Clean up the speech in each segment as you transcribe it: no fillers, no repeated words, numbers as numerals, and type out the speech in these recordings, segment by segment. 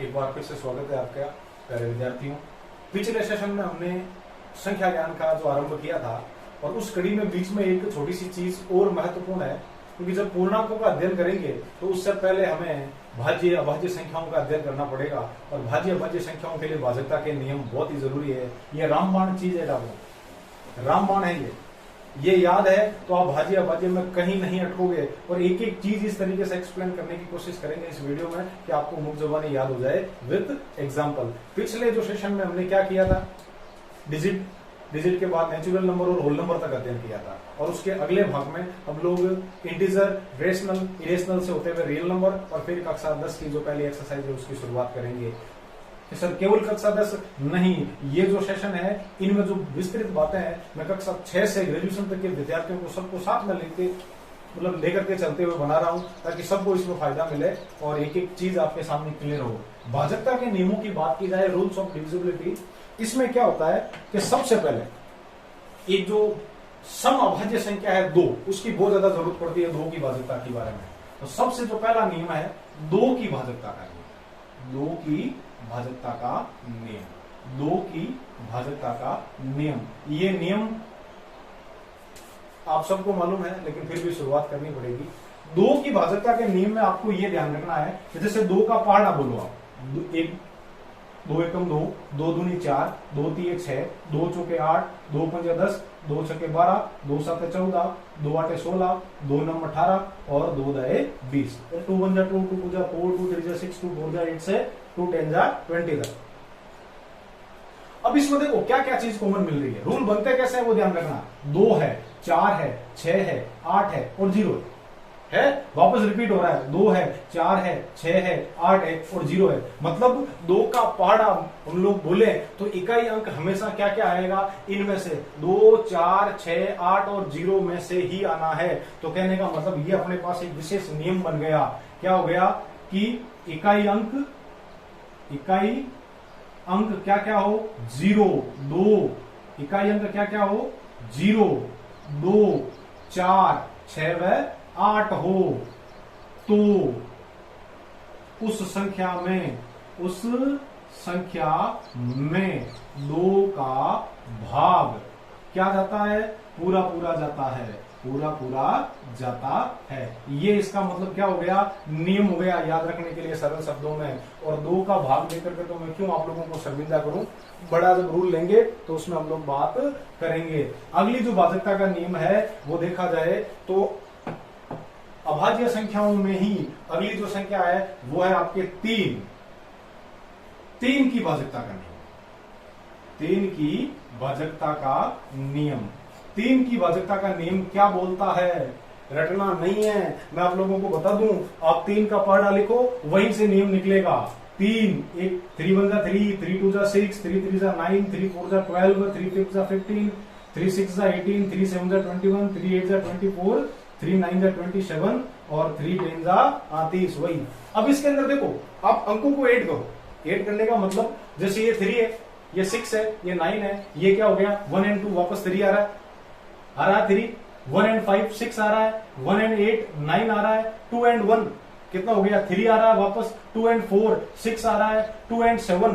एक बार फिर से स्वागत है आपका प्यारे विद्यार्थियों। पिछले सेशन में हमने संख्या ज्ञान का जो आरंभ किया था और उस कड़ी में बीच में एक छोटी सी चीज और महत्वपूर्ण है, क्योंकि जब पूर्णांकों का अध्ययन करेंगे तो उससे पहले हमें भाज्य अभाज्य संख्याओं का अध्ययन करना पड़ेगा और भाज्य अभाज्य संख्याओं के लिए भाजकता के नियम बहुत ही जरूरी है। ये रामबाण चीज है, रामबाण है ये याद है तो आप भाज्य अभाज्य में कहीं नहीं अटकोगे और एक एक चीज इस तरीके से एक्सप्लेन करने की कोशिश करेंगे इस वीडियो में कि आपको मुख जबानी याद हो जाए विद एग्जांपल। पिछले जो सेशन में हमने क्या किया था, डिजिट के बाद नेचुरल नंबर और होल नंबर तक अध्ययन किया था और उसके अगले भाग में हम लोग इंटीजर, रेशनल, इरेशनल से होते हुए रियल नंबर और फिर कक्षा 10 की जो पहली एक्सरसाइज है उसकी शुरुआत करेंगे। सर केवल कक्षा 10 नहीं, ये जो सेशन है इनमें जो विस्तृत बातें हैं मैं कक्षा 6 से ग्रेजुएशन तक के विद्यार्थियों को सबको साथ में लेकर के चलते हुए बना रहा हूं ताकि सबको इसमें फायदा मिले और एक एक चीज आपके सामने क्लियर हो। भाजकता के नियमों की बात की जाए, रूल्स ऑफ डिविजिबिलिटी, इसमें क्या होता है कि सबसे पहले एक जो सम अभाज्य संख्या है 2, उसकी बहुत ज्यादा जरूरत पड़ती है 2 की भाजकता के बारे में। तो सबसे जो पहला नियम है 2 की भाजकता का नियम, 2 की भाजकता का नियम, 2 की भाजकता का नियम। ये नियम आप सबको मालूम है लेकिन फिर भी शुरुआत करनी पड़ेगी। 2 की भाजकता के नियम में आपको ये ध्यान रखना है कि जैसे 2 का पहाड़ा बोलो आप, 2 एकम 2, 2 दूनी 4, 2 तीन 6, 2 चौके 8, 2 पंजे 10, 2 छक्के 12, 2 साते 14, 2 आठे 16, 2 नम 18 और 2 दहे 20। 2 1 जा 2, 2 2 जा 4, 2 3 जा 6, 2 4 जा 8 से 2 10 जा 20 तक। अब इसमें देखो क्या क्या चीज कॉमन मिल रही है, रूल बनते कैसे है वो ध्यान रखना। 2 है, 4 है, 6 है, 8 है और 0 है। वापस रिपीट हो रहा है, 2 है, 4 है, 6 है, 8 है और 0 है। मतलब 2 का पहाड़ा हम लोग बोले तो इकाई अंक हमेशा क्या क्या आएगा, इनमें से 2, 4, 6, 8 और 0 में से ही आना है। तो कहने का मतलब ये अपने पास एक विशेष नियम बन गया। क्या हो गया कि इकाई अंक क्या क्या हो, 0, 2, इकाई अंक क्या क्या हो, 0, 2, 4, 6 व 8 हो तो उस संख्या में 2 का भाग क्या जाता है, पूरा पूरा जाता है। ये इसका मतलब क्या हो गया, नियम हो गया याद रखने के लिए सरल शब्दों में। और 2 का भाग लेकर के तो मैं क्यों आप लोगों को शर्मिंदा करूं, बड़ा जब रूल लेंगे तो उसमें हम लोग बात करेंगे। अगली जो भाजकता का नियम है वो देखा जाए तो अभाज्य संख्याओं में ही अगली जो संख्या है वो है आपके 3 की भाजकता का नियम। 3 की भाजकता का नियम, 3 की भाजकता का नियम क्या बोलता है, रटना नहीं है, मैं आप लोगों को बता दूं। आप 3 का पहाड़ा लिखो, वहीं से नियम निकलेगा। 3 1 3 3 2 6, 3 3 9, 3 4 12, 3 5 15, 3 6 18, 3 7 21, 3 8 24, 3 9 27 और 3 10 30। वही अब इसके अंदर देखो आप अंकों को ऐड करो। ऐड करने का मतलब जैसे ये 3 है, ये 6 है, ये 9 है, ये क्या हो गया 1 and 2 वापस 3 आ रहा है 3, 1 and 5 6 आ रहा है, 1 and 8 9 आ रहा है, 2 and 1 कितना हो गया 3 आ रहा है वापस, 2 and 4 6 आ रहा है, 2 and 7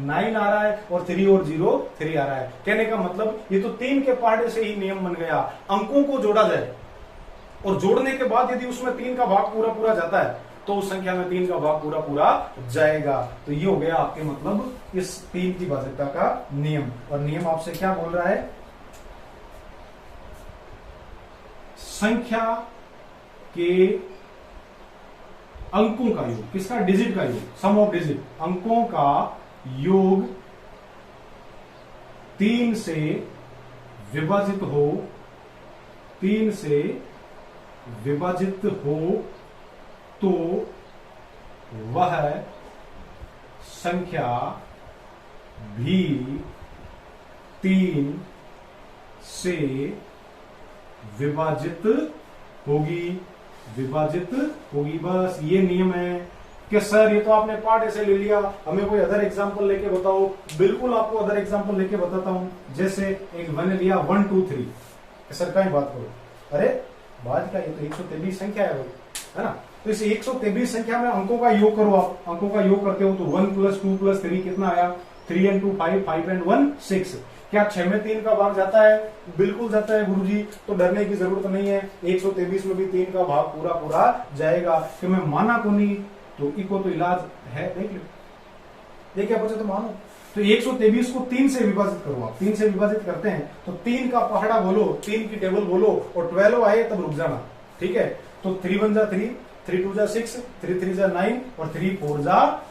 9 आ रहा है और 3 और 0 3 आ रहा है। कहने का मतलब ये तो 3 के पहाड़े से ही नियम बन गया। अंकों को जोड़ा जाए और जोड़ने के बाद यदि उसमें 3 का भाग पूरा पूरा जाता है तो उस संख्या में 3 का भाग पूरा पूरा जाएगा। तो ये हो गया आपके मतलब इस 3 की भाजकता का नियम। और नियम आपसे क्या बोल रहा है, संख्या के अंकों का योग, किसका, डिजिट का योग, सम ऑफ डिजिट, अंकों का योग 3 से विभाजित हो, 3 से विभाजित हो तो वह संख्या भी 3 से विभाजित होगी। बस ये नियम है कि सर ये तो आपने पाठ ऐसे ले लिया, हमें कोई अदर एग्जांपल लेके बताओ। बिल्कुल आपको अदर एग्जांपल लेके बताता हूं। जैसे एक मैंने लिया 1 2 3, सर कहीं बात करो, अरे बाद का ये तो 123 संख्या है ना। तो इस 123 संख्या में अंकों का योग करो आप, अंकों का योग करते हो तो 1 + 2 + 3 कितना आया, 3 × 2 5, 5 × 1 6। क्या 6 में 3 का भाग जाता है? बिल्कुल जाता है गुरुजी, तो डरने की जरूरत नहीं है, 123 में भी 3 का भाग पूरा पूरा जाएगा। कि मैं माना को नहीं, तो इको तो इलाज है, देख लो, देखिए बच्चे तो मानो। तो 123 को 3 से विभाजित करो आप, 3 से विभाजित करते हैं तो 3 का पहाड़ा बोलो, 3 की टेबल बोलो, और 12 आए तब रुक जाना, ठीक है। तो 3 × 1 = 3, 3 × 2 = 6, 3 × 3 = 9 और 3 × 4 =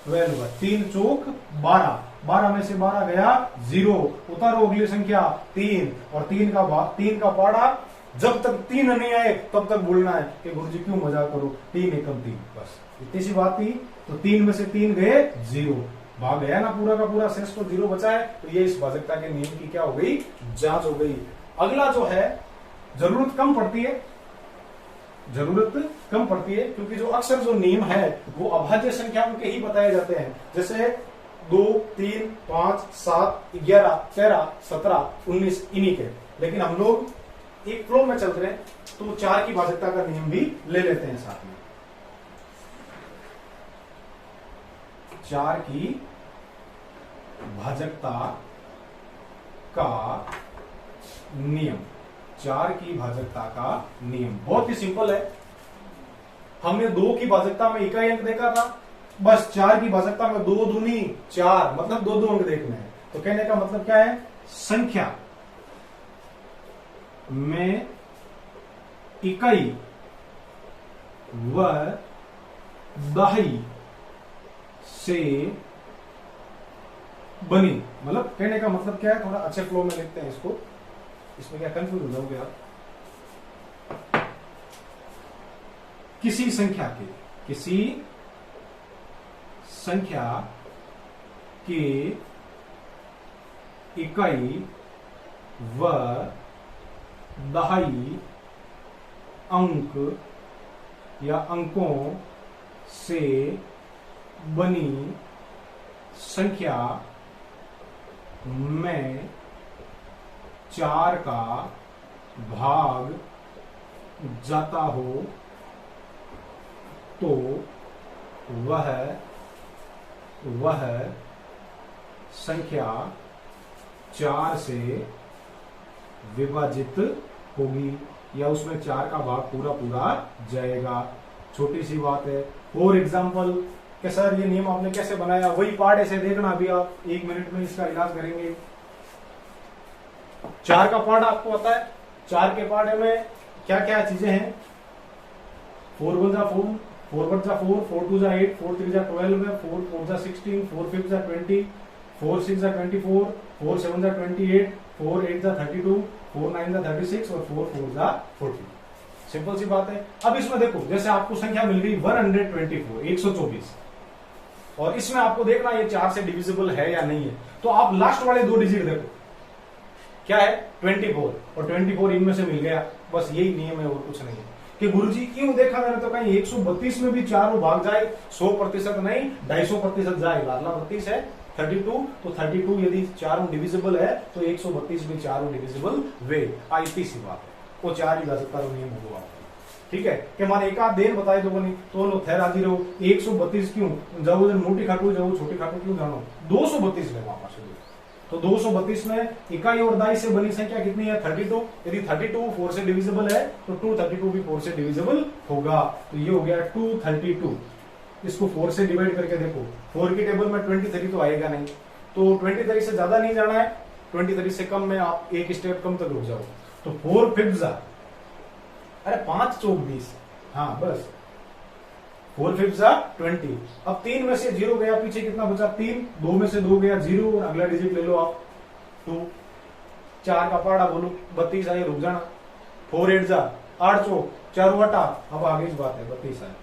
12, 3 चौक 12, 12 में से 12 गया 0, उतारो अगली संख्या 3, और 3 का पहाड़ा जब तक 3 नहीं आए तब तक बोलना है कि गुरुजी क्यों मजाक करो, 3 एकम 3, बस इतनी सी बात थी। तो 3 में से 3 गए 0, भाग गया ना पूरा का पूरा, शेष तो 0 बचा है। तो ये इस भाजकता के नियम की क्या हो गई, जांच हो गई। अगला जो है जरूरत कम पड़ती है, जरूरत कम पड़ती है क्योंकि जो अक्सर जो नियम है वो अभाज्य संख्याओं के ही बताए जाते हैं, जैसे 2, 3, 5, 7, 11, 13, 17, 19 इन्हीं के। लेकिन हम लोग एक फ्लो में चल रहे हैं तो 4 की भाजकता का नियम भी ले लेते हैं साथ में। 4 की भाजकता का नियम, 4 की भाजकता का नियम बहुत ही सिंपल है। हमने 2 की भाजकता में इकाई अंक देखा था, बस 4 की भाजकता में 2 दूनी 4, मतलब 2 अंक देखने हैं। तो कहने का मतलब क्या है, संख्या में इकाई व दहाई से बनी, मतलब कहने का मतलब क्या है, थोड़ा अच्छे फ्लो में लिखते हैं इसको, इसमें क्या कंफ्यूज हो जाओगे आप। किसी संख्या के इकाई व दहाई अंक या अंकों से बनी संख्या में 4 का भाग जाता हो तो वह संख्या 4 से विभाजित होगी, या उसमें 4 का भाग पूरा पूरा जाएगा। छोटी सी बात है। फॉर एग्जाम्पल कि सर ये नियम आपने कैसे बनाया, वही पार्ट ऐसे देखना, अभी आप 1 मिनट में इसका इलाज करेंगे। 4 का पार्ट आपको पता है, 4 के पार्ट में क्या क्या चीजें हैं, 4 × 1 = 4, 4 × 1 = 4, 4 × 2 = 8, 4 × 3 = 12, 4 × 4 = 16, 4 × 5 = 20, 4 × 6 = 24, 4 × 7 = 28, 4 × 8 = 32, 4 × 9 = 36 और 4 × 4 = 40। सिंपल सी बात है। अब इसमें देखो, जैसे आपको संख्या मिल गई 124, 124, और इसमें आपको देखना ये 4 से डिविजिबल है या नहीं है। तो आप लास्ट वाले 2 डिजिट देखो, क्या है 24, और 24 इनमें से मिल गया, बस यही नियम है और कुछ नहीं है। कि गुरुजी क्यों देखा मैंने, तो कहीं 132 में भी 4 भाग जाए, 100% नहीं 250% जाए, लाडला 32 है 32, तो 32 यदि 4 डिविजिबल है तो 132 भी 4 डिविजिबल वे, आईती सी बात है, वो 4 ही भाजकता का नियम होगा। ठीक है कि माने एक आध देर बताए तो बनी तो लो थे राजी रहो, 132 क्यों जाओ, मोटी खाटू जाओ छोटी खाटू क्यों जानो, 232 ले वापस। तो 232 में इकाई और दाई से बनी संख्या कितनी है 32, यदि 32 4 से डिविजिबल है तो 232 भी 4 से डिविजिबल होगा, तो ये हो गया 232। इसको 4 से डिवाइड करके देखो, 4 की टेबल में 23 तो आएगा नहीं, तो 23 से ज्यादा नहीं जाना है, 23 से कम में आप एक स्टेप कम तक रुक जाओ, तो 4 5 अरे 5 चौक 20, हाँ बस 4 5 20। अब 3 में से 0 गया, पीछे कितना बचा 3, 2 में से 2 गया 0, और अगला डिजिट ले लो आप 2, 4 का पहाड़ा बोलो 32 आए, रुक जाना, 4 8 8 चौक 4 8, अब आगे की बात है 32 आए,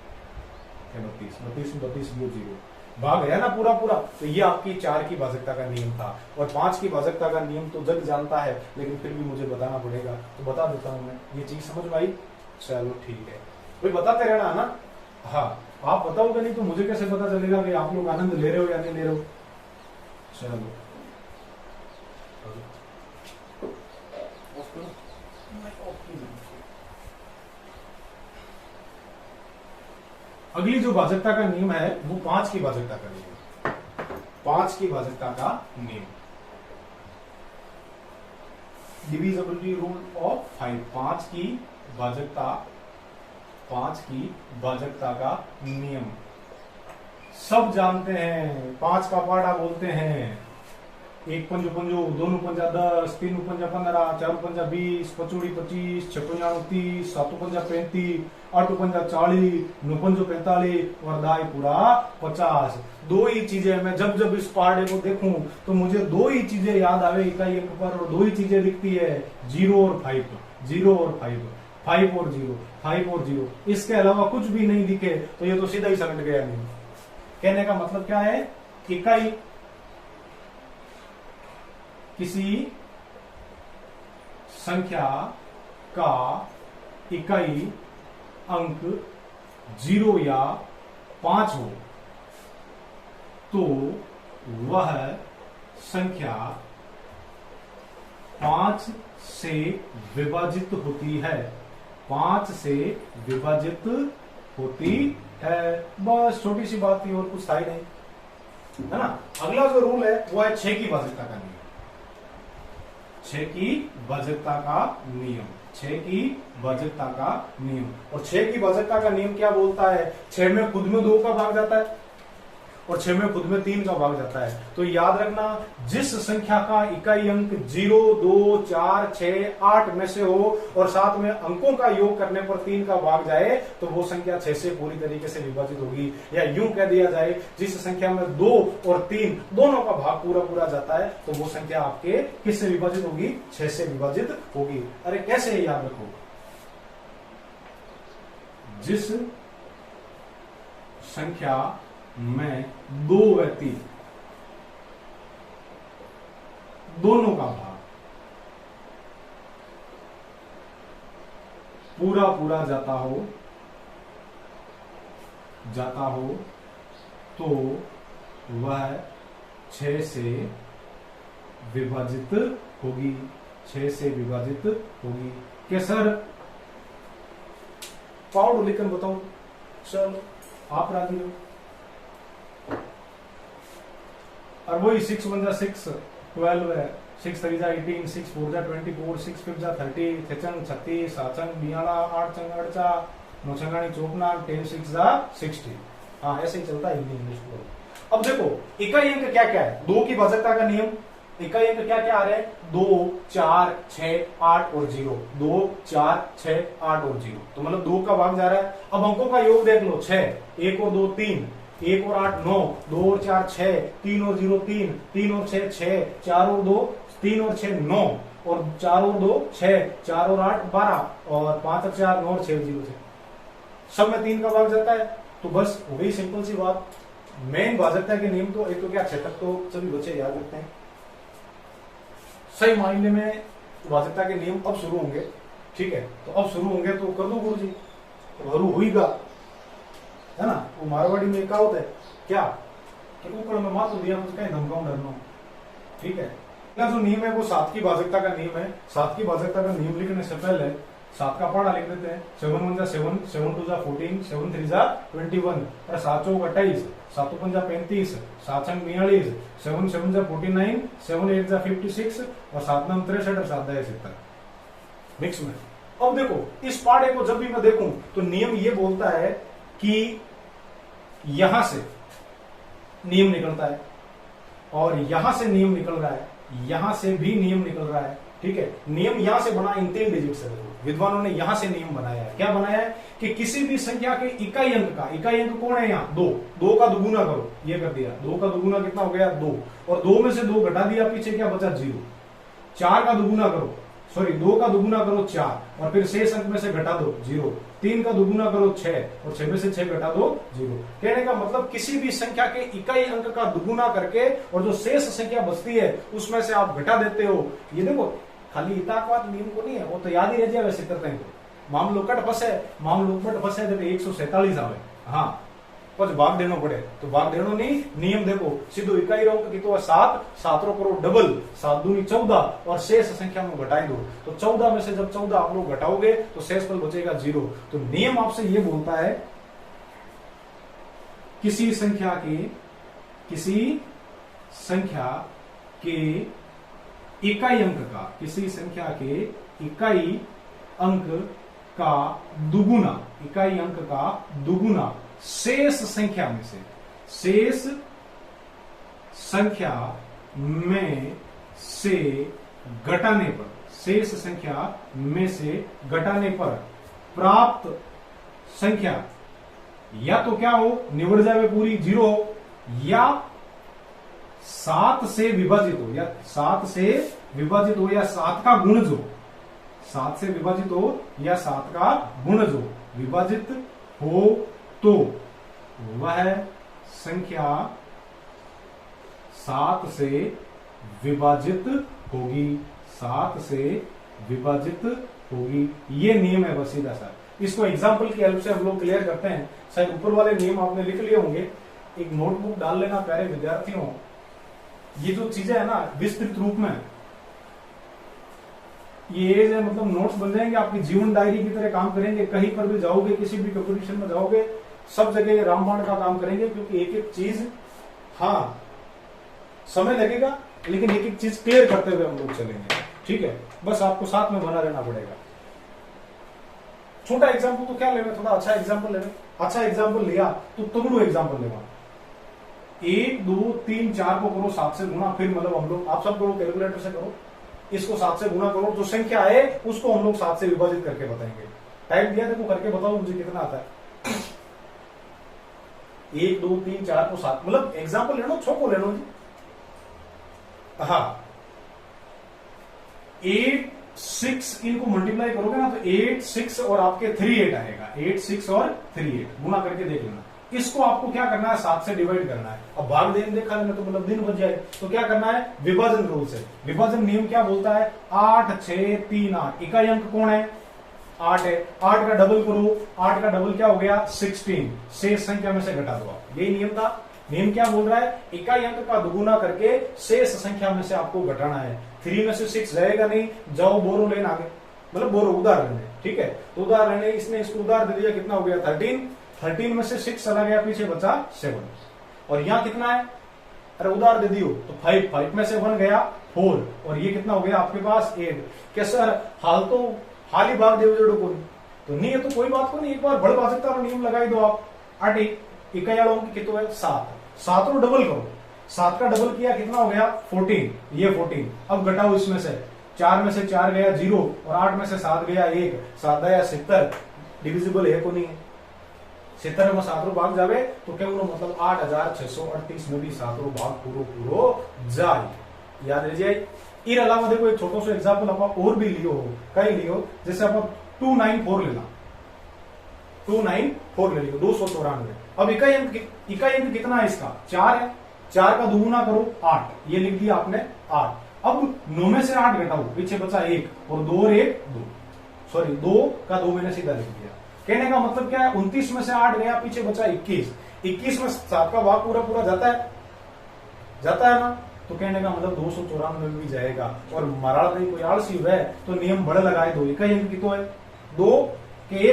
32 में 32 0 भाग गया ना पूरा पूरा। तो ये आपकी 4 की भाजकता का नियम था, और 5 की भाजकता का नियम तो जग जानता है, लेकिन फिर भी मुझे बताना पड़ेगा, तो बता देता हूं मैं। ये चीज समझ में आई, चलो ठीक है, कोई बताते रहना ना, हाँ आप बताओगे नहीं तो मुझे कैसे पता चलेगा कि आप लोग आनंद ले रहे हो या नहीं ले रहे हो। चलो अगली जो भाजकता का नियम है वो 5 की भाजकता का नियम, 5 की भाजकता का नियम, डिविजिबिलिटी रूल ऑफ 5, 5 की भाजकता, 5 की भाजकता का नियम सब जानते हैं। 5 का पाड़ा बोलते हैं, 1 पंजो पंजो, 2 पंजा 10, 3 पंजा 15, 4 पंजा 20, 5 25, 6 पंजा 29, 7 पंजा 35, 8 पंजा 40, 9 पंजो 45 और दाई पूरा 50। 2 ही चीजें, मैं जब जब इस पहाड़े को देखूं तो मुझे 2 ही चीजें याद आवे इकाई अंक पर, और 2 ही चीजें दिखती है, 0 और 5, 0 और 5, 5 और 0, 5 और 0। इसके अलावा कुछ भी नहीं दिखे तो ये तो सीधा ही सलट गया नहीं। कहने का मतलब क्या है, इकाई किसी संख्या का इकाई अंक 0 या 5 हो तो वह संख्या 5 से विभाजित होती है, 5 से विभाजित होती है। बस छोटी सी बात थी और कुछ था ही नहीं, है ना। अगला जो रूल है वो है 6 की भाजकता का नियम, 6 की भाजकता का नियम, 6 की भाजकता का नियम। और 6 की भाजकता का नियम क्या बोलता है, 6 में खुद में 2 का भाग जाता है और 6 में खुद में 3 का भाग जाता है। तो याद रखना, जिस संख्या का इकाई अंक 0, 2, 4, 6, 8 में से हो और साथ में अंकों का योग करने पर 3 का भाग जाए तो वो संख्या 6 से पूरी तरीके से विभाजित होगी। या यूं कह दिया जाए, जिस संख्या में 2 और 3 दोनों का भाग पूरा पूरा जाता है तो वो संख्या आपके किससे विभाजित होगी, 6 से विभाजित होगी। अरे कैसे, याद रखो, जिस संख्या में 2 व्यक्ति दोनों का भाग पूरा पूरा जाता हो तो वह 6 से विभाजित होगी, 6 से विभाजित होगी। क्या सर पाउड लिखकर बताओ, चलो आप राजी हो। और वही 6 1 जा 6 12 है, 6 3 जा 18, 6 4 जा 24, 6 5 जा 30, 6 चंग 36, 7 चंग 42, 8 चंग 48, 9 चंगानी 54, 10 6 जा 60। हाँ ऐसे ही चलता है हिंदी इंग्लिश को। अब देखो इकाई अंक क्या क्या है, 2 की भाजकता का नियम, इकाई अंक क्या क्या आ रहे हैं, 2 4 6 8 और 0, 2 4 6 8 और 0, तो मतलब 2 का भाग जा रहा है। अब अंकों का योग देख लो, 6, 1 और 2 3, 1 और 8 9, 2 और 4 6, 3 और 0 3, 3 और 6 6, 4 और 2 3 और 6 9, और 4 और 2 6, 4 और 8 12, और 5 और 4 9 और 6 0 6, सब में 3 का भाग जाता है। तो बस हो गई सिंपल सी बात। मेन भाजकता के नियम तो एक तो क्या, 6 तक तो सभी बच्चे याद रखते हैं। सही मायने में भाजकता के नियम अब शुरू होंगे, ठीक है, तो अब शुरू होंगे तो कर दो गुरु जी, तो हरू हुईगा, है ना। वो मारवाड़ी में क्या होता है, क्या कि ऊपर में मात दिया मुझे कहीं धमकाऊं डरना, ठीक है। जो नियम है वो 7 की भाजकता का नियम है। 7 की भाजकता का नियम लिखने से पहले 7 का पहाड़ा लिख देते हैं। 7 1 जा 7, 7 2 जा 14, 7 3 जा 21, और 7 चौक 28, 7 5 जा 35, 7 6 42, 7 7 जा 49, 7 8 जा 56, और 7 9 63 और 7 10 70 मिक्स में। अब देखो इस पहाड़े को जब भी मैं देखूं तो नियम ये बोलता है कि यहां से नियम निकलता है और यहां से नियम निकल रहा है, यहां से भी नियम निकल रहा है, ठीक है। नियम यहां से बना इन 3 डिजिट से, विद्वानों ने यहां से नियम बनाया है। क्या बनाया है कि किसी भी संख्या के इकाई अंक का, इकाई अंक कौन है यहाँ, 2, 2 का दुगुना करो, ये कर दिया, 2 का दुगुना कितना हो गया 2, और 2 में से 2 घटा दिया, पीछे क्या बचा 0। 4 का दुगुना करो, सॉरी 2 का दुगुना करो 4, और फिर शेष अंक में से घटा दो 0। 3 का दुगुना करो 6, और 6 में से 6 घटा दो 0। कहने का मतलब किसी भी संख्या के इकाई अंक का दुगुना करके और जो शेष संख्या बचती है उसमें से आप घटा देते हो। ये देखो खाली इताकवाद नियम को नहीं है, वो तो याद ही रह जाए वैसे करते हैं तो। मामलो कट फंसे, मामलो कट फंसे तो 147 आवे, हाँ कुछ भाग देना पड़े तो भाग देना नहीं, नियम देखो सीधो इकाई अंक की तो 7, 7 रो करो डबल, 7 दूनी 14, और शेष संख्या में घटाई दो, तो 14 में से जब 14 आप लोग घटाओगे तो शेष फल बचेगा 0। तो नियम आपसे ये बोलता है किसी संख्या के इकाई अंक का, किसी संख्या के इकाई अंक का दुगुना, इकाई अंक का दुगुना शेष संख्या में से, शेष संख्या में से घटाने पर, शेष संख्या में से घटाने पर प्राप्त संख्या या तो क्या हो, निवड़ जाए पूरी 0 हो, या 7 से विभाजित हो, या 7 से विभाजित हो, या 7 का गुणज हो, 7 से विभाजित हो या 7 का गुणज हो, विभाजित हो तो वह संख्या 7 से विभाजित होगी, 7 से विभाजित होगी। ये नियम है बस सीधा सा। इसको एग्जाम्पल की हेल्प से हम लोग क्लियर करते हैं। शायद ऊपर वाले नियम आपने लिख लिए होंगे, एक नोटबुक डाल लेना प्यारे विद्यार्थियों। ये जो चीजें है ना विस्तृत रूप में ये जो मतलब नोट्स बन जाएंगे, आपकी जीवन डायरी की तरह काम करेंगे। कहीं पर भी जाओगे, किसी भी कंपटीशन में जाओगे, सब जगह रामबाण का काम करेंगे, क्योंकि एक एक चीज, हाँ समय लगेगा लेकिन एक एक चीज क्लियर करते हुए हम लोग चलेंगे। ठीक है, बस आपको साथ में बना रहना पड़ेगा। छोटा एग्जाम्पल तो क्या लेना, थोड़ा अच्छा एग्जाम्पल लेना। अच्छा एग्जाम्पल लिया तो तगड़ू एग्जाम्पल लेना। 1 2 3 4 को करो 7 से गुना, फिर मतलब हम लोग, आप सब करो कैलकुलेटर से करो, इसको 7 से गुना करो, जो संख्या है उसको हम लोग 7 से विभाजित करके बताएंगे। टाइप दिया देखो, करके बताओ मुझे कितना आता है। 1 2 3 4 को 7, मतलब एग्जाम्पल ले लो, छोको ले लो जी। हाँ 8 6 इनको मल्टीप्लाई करोगे ना तो 8 6 और आपके 3 8 आएगा। 8 6 और 3 8 गुना करके देख लेना। इसको आपको क्या करना है, 7 से डिवाइड करना है। अब भाग देन देखा लेना तो मतलब दिन बच जाए, तो क्या करना है, विभाजन रूल से। विभाजन नियम क्या बोलता है, 8 6 3 8, इकाई अंक कौन है, 8 है। 8 का डबल करो, 8 का डबल क्या हो गया 16, शेष संख्या में से घटा दो आप। यही नियम था। नियम क्या बोल रहा है, इकाई अंक का दुगुना करके शेष संख्या में से आपको घटाना है। 3 में से 6 रहेगा नहीं, जाओ बोरो लेना आगे, मतलब बोरो उधार लेने। ठीक है, तो उधार लेने, इसने इसको उधार दे दिया, कितना हो गया 13। 13 में से 6 चला गया, पीछे बचा 7। और यहाँ कितना है, अरे उधार दे दियो तो 5, 5 में से 1 गया 4, और ये कितना हो गया आपके पास 8। क्या सर हाल ही भाग दे जोड़ो को, तो नहीं है तो कोई बात को नहीं, एक बार बड़ भाजकता नियम लगाई दो आप। 8 इकाई वालों की कितना है 7, 7 को डबल करो, 7 का डबल किया कितना हो गया 14, ये 14। अब घटाओ इसमें से, 4 में से 4 गया 0 और 8 में से 7 गया 1, 7 गया 70, डिविजिबल है को नहीं है। 70 में 7 भाग जावे तो क्या बोलो, मतलब 8638 में भी 7 भाग पूरो जाए, याद रह जाए। इन अलावा देखो एक छोटो सा एग्जाम्पल आप और भी लियो हो, कई लियो, जैसे आप 294 लेना, 294 ले लियो, 294। अब इकाई अंक कितना है इसका, 4 है। 4 का दुगुना करो 8, ये लिख दिया आपने 8। अब 9 में से 8 घटाओ, पीछे बचा 1, और 2 और 1 2, सॉरी 2 का 2 मैंने सीधा लिख दिया। कहने का मतलब क्या है, 29 में से 8 गया, पीछे बचा 21। 21 में 7 का भाग पूरा जाता है ना, तो कहने का मतलब 294 में भी जाएगा। और मराड़ नहीं कोई आलसी है तो नियम बड़े लगाए दो, इकाई अंक कितो है 2 के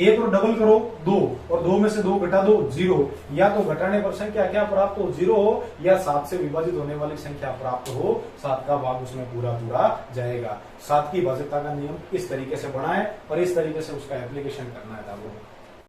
1 और डबल करो 2, और 2 में से 2 घटा दो 0। या तो घटाने पर संख्या क्या प्राप्त हो 0 हो, या 7 से विभाजित होने वाली संख्या प्राप्त हो, 7 का भाग उसमें पूरा जाएगा। 7 की भाज्यता का नियम इस तरीके से बना है और इस तरीके से उसका एप्लीकेशन करना है।